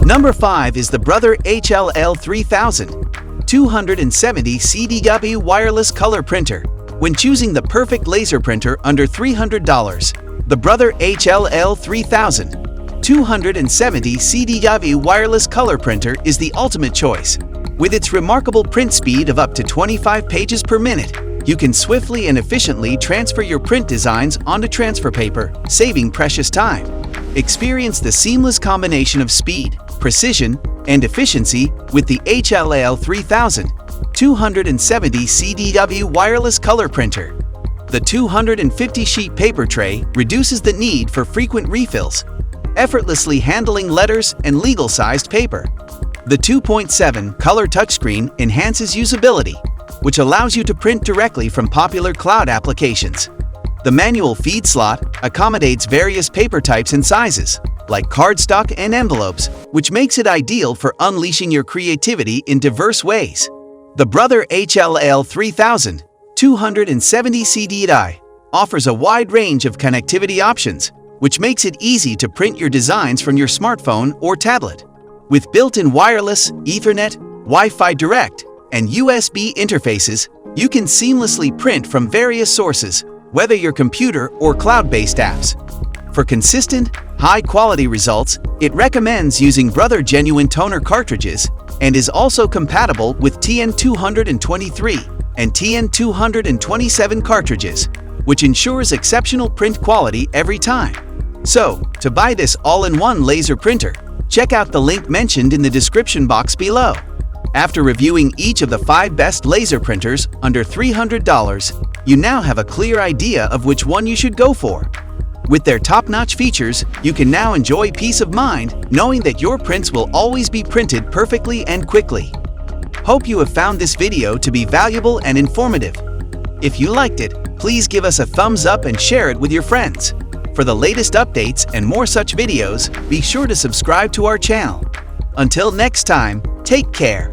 Number 5 is the Brother HL-L3270CDW wireless color printer. When choosing the perfect laser printer under $300, the Brother HL-L3270CDW wireless color printer is the ultimate choice. With its remarkable print speed of up to 25 pages per minute, you can swiftly and efficiently transfer your print designs onto transfer paper, saving precious time. Experience the seamless combination of speed, precision, and efficiency with the HL-L3270CDW wireless color printer. The 250-sheet paper tray reduces the need for frequent refills, effortlessly handling letters and legal-sized paper. The 2.7 color touchscreen enhances usability, which allows you to print directly from popular cloud applications. The manual feed slot accommodates various paper types and sizes, like cardstock and envelopes, which makes it ideal for unleashing your creativity in diverse ways. The Brother HL-L3270CDW offers a wide range of connectivity options, which makes it easy to print your designs from your smartphone or tablet. With built-in wireless, Ethernet, Wi-Fi Direct, and USB interfaces, you can seamlessly print from various sources, whether your computer or cloud-based apps. For consistent, high-quality results, it recommends using Brother Genuine Toner cartridges and is also compatible with TN223 and TN227 cartridges, which ensures exceptional print quality every time. So, to buy this all-in-one laser printer, check out the link mentioned in the description box below. After reviewing each of the 5 best laser printers under $300, you now have a clear idea of which one you should go for. With their top-notch features, you can now enjoy peace of mind knowing that your prints will always be printed perfectly and quickly. Hope you have found this video to be valuable and informative. If you liked it, please give us a thumbs up and share it with your friends. For the latest updates and more such videos, be sure to subscribe to our channel. Until next time, take care.